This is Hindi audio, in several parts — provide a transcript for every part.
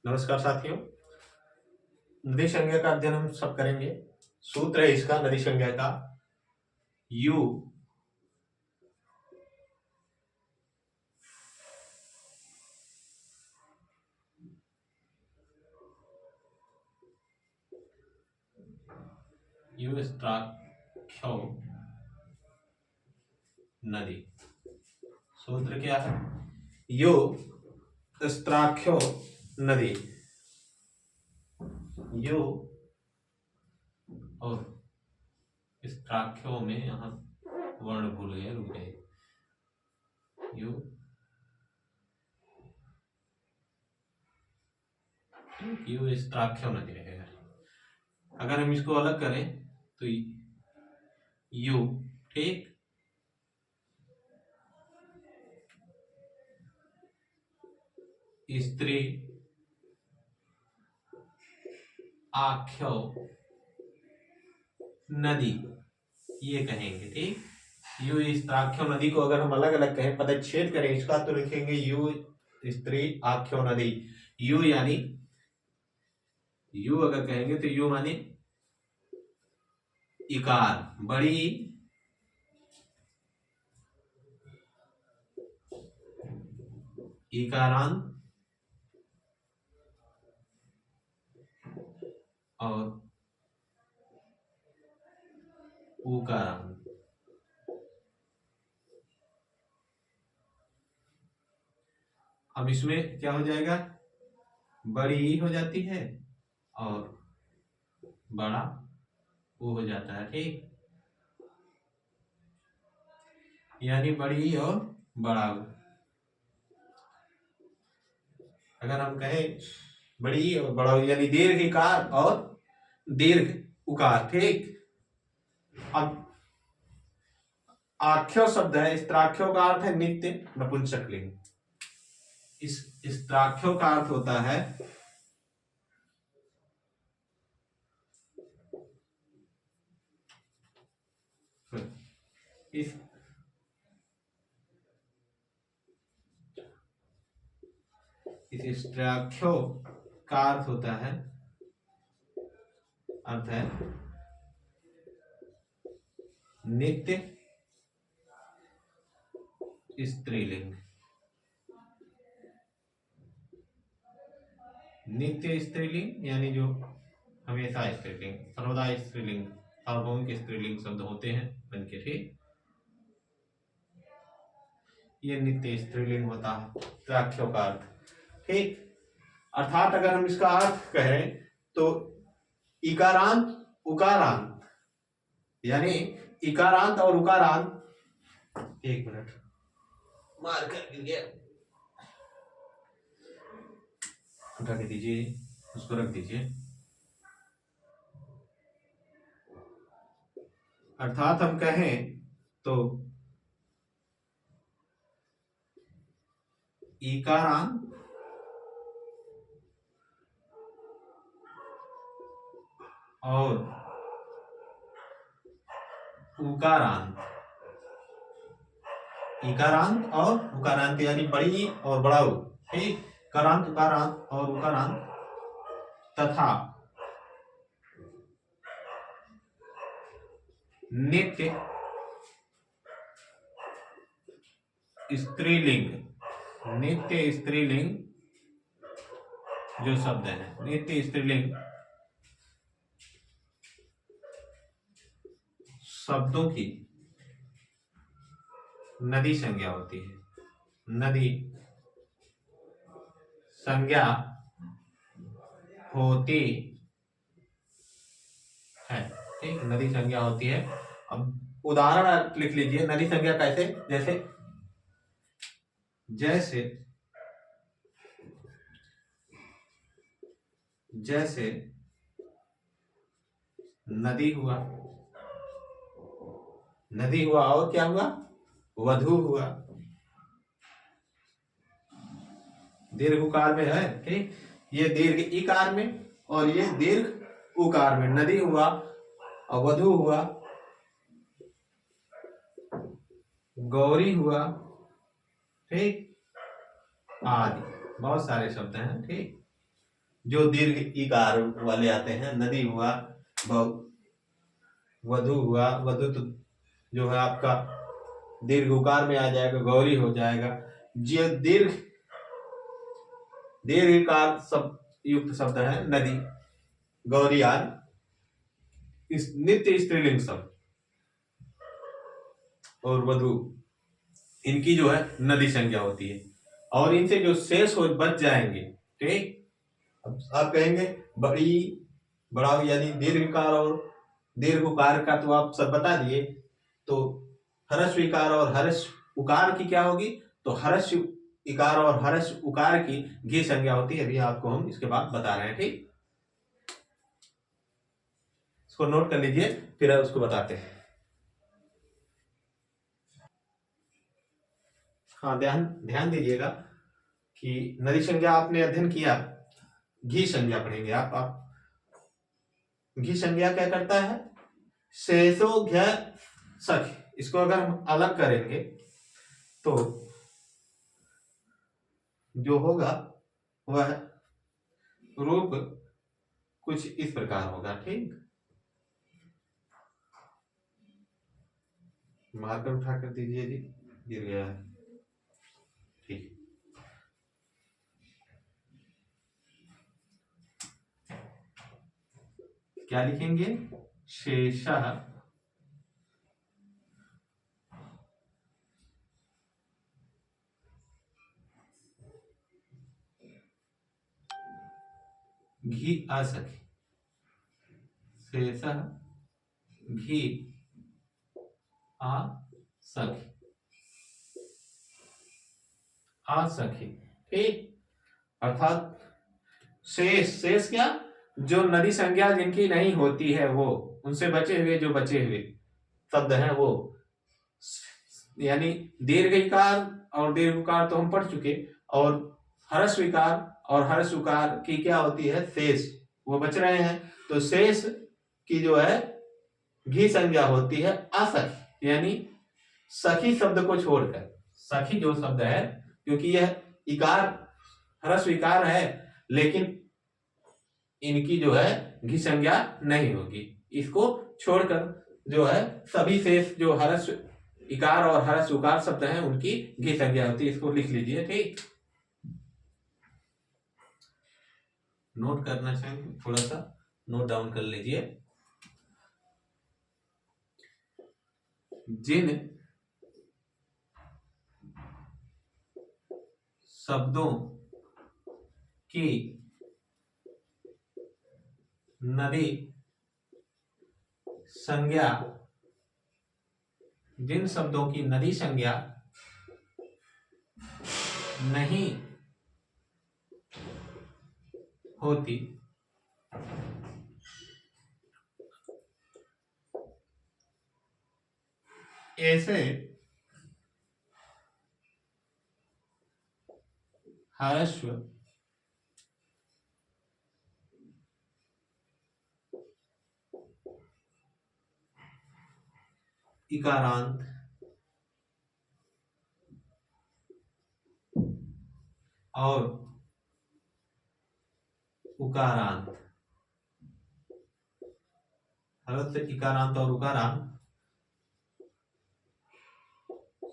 नमस्कार साथियों। नदी संज्ञा का अध्ययन हम सब करेंगे। सूत्र है इसका नदी संज्ञा का यू स्त्राख्यो नदी। सूत्र क्या है? यू स्त्राख्यो नदी। यू और स्त्राख्यो में यहाँ वर्ण भूल गए, रुक गए। यू स्त्राख्यो नदी रहेगा। अगर हम इसको अलग करें तो यू, ठीक, स्त्री आख्यो नदी ये कहेंगे, ठीक। यू स्त्राख्यो नदी को अगर हम अलग अलग कहें, पदच्छेद करें इसका, तो लिखेंगे यू स्त्री आख्यो नदी। यू यानी यू अगर कहेंगे तो यू माने इकार, बड़ी इकारांत और उकारांत। अब इसमें क्या हो जाएगा? बड़ी ई हो जाती है और बड़ा वो हो जाता है, ठीक। यानी बड़ी ई और बड़ा ऊ। अगर हम कहें बड़ी ई और बड़ा ऊ यानी दीर्घ इकार और दीर्घ उकार, ठीक। अब आख्यो शब्द है, स्त्राख्यो का अर्थ है नित्य नपुंसकलिंग। इस स्त्राख्यो का अर्थ होता है इस स्त्राख्यो का अर्थ होता है, अर्थ है नित्य स्त्रीलिंग। नित्य स्त्रीलिंग यानी जो हमेशा स्त्रीलिंग, सर्वदा स्त्रीलिंग, सार्वभौमिक स्त्रीलिंग शब्द होते हैं बन के, ठीक। ये नित्य स्त्रीलिंग होता है स्त्राख्यो का अर्थ, ठीक। अर्थात अगर हम इसका अर्थ कहें तो इकारांत उकारांत यानी इकारांत और उकारांत। एक मिनट, मार कर गिर गया, उठा के दीजिए, उसको रख दीजिए। अर्थात हम कहें तो इकारांत और उकारांत, इकारांत और उकारांत यानी बड़ी और बड़ा ऊ, ठीक। करांत उकारांत और उकारांत तथा नित्य स्त्रीलिंग, नित्य स्त्रीलिंग जो शब्द है, नित्य स्त्रीलिंग शब्दों की नदी संज्ञा होती है। नदी संज्ञा होती है, ठीक। नदी संज्ञा होती है। अब उदाहरण लिख लीजिए नदी संज्ञा कैसे, जैसे जैसे जैसे नदी हुआ, नदी हुआ और क्या हुआ? वधु हुआ। दीर्घ उकार में है, ठीक। ये दीर्घ इकार में और ये दीर्घ उकार में। नदी हुआ और वधु हुआ, गौरी हुआ, ठीक, आदि बहुत सारे शब्द हैं, ठीक। जो दीर्घ इकार वाले आते हैं, नदी हुआ, वधु हुआ, वधु तो जो है आपका दीर्घ उकार में आ जाएगा, गौरी हो जाएगा। जो दीर्घ इकार सब युक्त शब्द है नदी, गौरी आदि। इस नित्य स्त्रीलिंग शब्द और वधु, इनकी जो है नदी संज्ञा होती है, और इनसे जो शेष हो बच जाएंगे। ठीक, अब आप कहेंगे बड़ी, बड़ा यानी दीर्घकार और दीर्घ उकार का तो आप सब बता दिए, तो हर्ष विकार और हर्ष उकार की क्या होगी? तो हर्ष इकार और हर्ष उकार की घी संज्ञा होती है। अभी आपको हम इसके बाद बता रहे हैं। ठीक, इसको नोट कर लीजिए, फिर उसको बताते हैं। हाँ, ध्यान ध्यान दीजिएगा कि नदी संज्ञा आपने अध्ययन किया, घी संज्ञा पढ़ेंगे आप। घी संज्ञा क्या करता है? शेषो घ सख। इसको अगर हम अलग करेंगे तो जो होगा वह रूप कुछ इस प्रकार होगा। ठीक, मार्कर उठा कर दीजिए जी, गिर गया है। ठीक, क्या लिखेंगे? शेषः घी असखी, शेषः घी असखी, असखी। ठीक, अर्थात शेष क्या? जो नदी संज्ञा जिनकी नहीं होती है वो, उनसे बचे हुए जो बचे हुए शब्द हैं वो, यानी दीर्घ इकार और दीर्घ उकार तो हम पढ़ चुके, और हर्ष विकार और हर्ष उकार की क्या होती है? शेष, वो बच रहे हैं। तो शेष की जो है घी संज्ञा होती है असखी, यानी सखी शब्द को छोड़कर। सखी जो शब्द है, क्योंकि यह इकार हर्ष विकार है, लेकिन इनकी जो है घी संज्ञा नहीं होगी, इसको छोड़कर जो है सभी शेष जो हर्ष इकार और हर्ष उकार शब्द हैं उनकी घी संज्ञा होती है। इसको लिख लीजिए। ठीक, नोट करना चाहिए, थोड़ा सा नोट डाउन कर लीजिए। जिन शब्दों की नदी संज्ञा, जिन शब्दों की नदी संज्ञा नहीं होती, ऐसे ह्रस्व इकारांत और उकारांत, ह्रस्व इकारांत और उकारांत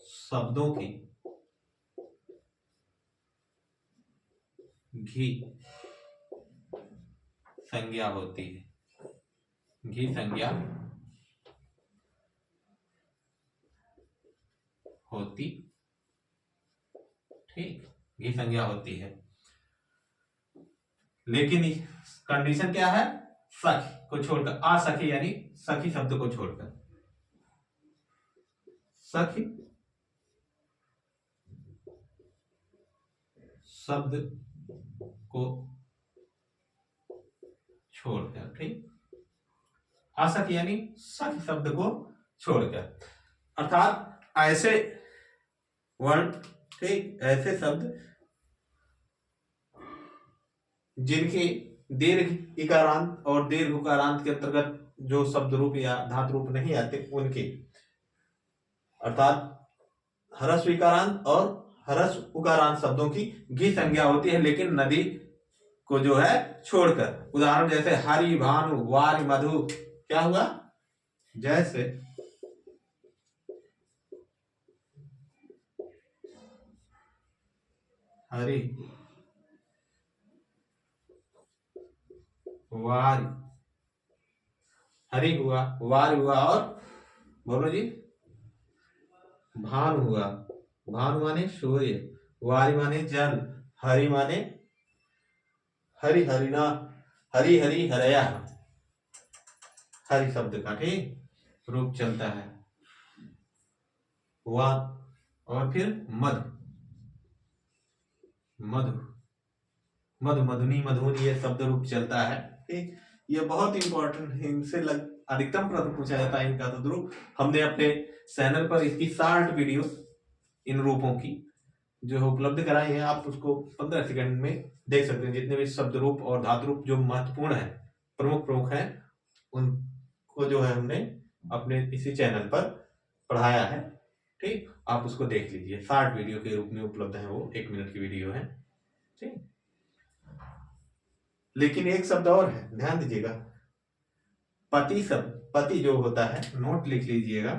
शब्दों की घी संज्ञा होती है। घी संज्ञा होती, ठीक, घी संज्ञा होती है, लेकिन कंडीशन क्या है? सखी को छोड़कर, असखी यानी सखी शब्द को छोड़कर, सखी शब्द को छोड़कर। ठीक, असखी यानी सखी शब्द को छोड़कर, अर्थात ऐसे वर्ण, ठीक, ऐसे शब्द जिनके दीर्घ इकारांत और दीर्घ उकारांत के अंतर्गत जो शब्द रूप या धातु रूप नहीं आते, उनके, अर्थात हर्ष विकारांत और हर्ष उकारांत शब्दों की घी संज्ञा होती है, लेकिन नदी को जो है छोड़कर। उदाहरण जैसे हरि, भानु, वारि, मधु, क्या हुआ? जैसे हरि, वारि, हरि हुआ, वार हुआ, और बोलो जी, भानु हुआ। भानु माने सूर्य, वारि माने जल, हरि माने हरि, हरिना, हरि हरि हरया, हरि शब्द का ठीक रूप चलता है। वा, और फिर मधु, मधु, मधु, मधुनी, मधुनी, ये शब्द रूप चलता है ठीक। ये बहुत इंपॉर्टेंट है, इनसे अधिकतम प्रश्न पूछा जाता है इनका शब्द रूप। हमने अपने चैनल पर इसकी 60 वीडियो इन रूपों की जो है उपलब्ध कराई है, आप उसको 15 सेकंड में देख सकते हैं। जितने भी शब्द रूप और धातु रूप जो महत्वपूर्ण है, प्रमुख हैं, उनको जो है हमने अपने इसी चैनल पर पढ़ाया है ठीक। आप उसको देख लीजिए, 60 वीडियो के रूप में उपलब्ध है, वो 1 मिनट की वीडियो है ठीक। लेकिन एक शब्द और है, ध्यान दीजिएगा, पति शब्द, पति जो होता है, नोट लिख लीजिएगा।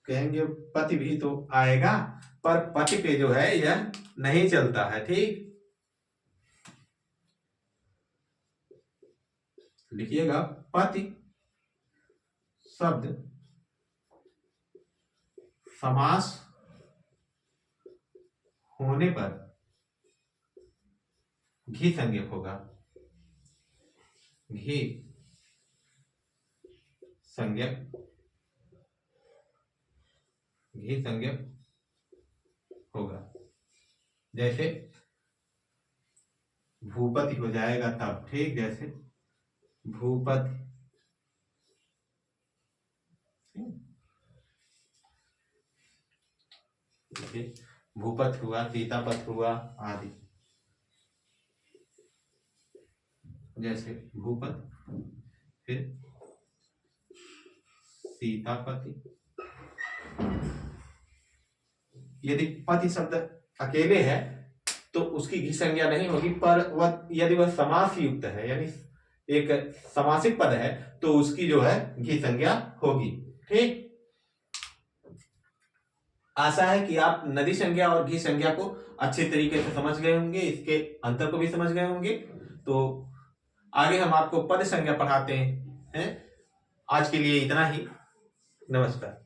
कहेंगे पति भी तो आएगा, पर पति पे जो है यह नहीं चलता है ठीक। लिखिएगा, पति शब्द समास होने पर घी संज्ञक होगा, घी संज्ञक, घी संज्ञक होगा। जैसे भूपति हो जाएगा तब ठीक, जैसे भूपति, भूपत हुआ, सीतापत हुआ आदि। जैसे भूपत, फिर सीतापति। यदि पति शब्द अकेले है तो उसकी घी संज्ञा नहीं होगी, पर वह यदि वह समास युक्त है, यानी एक समासिक पद है, तो उसकी जो है घी संज्ञा होगी ठीक। आशा है कि आप नदी संज्ञा और घी संज्ञा को अच्छे तरीके से समझ गए होंगे, इसके अंतर को भी समझ गए होंगे। तो आगे हम आपको पद संज्ञा पढ़ाते हैं। आज के लिए इतना ही, नमस्कार।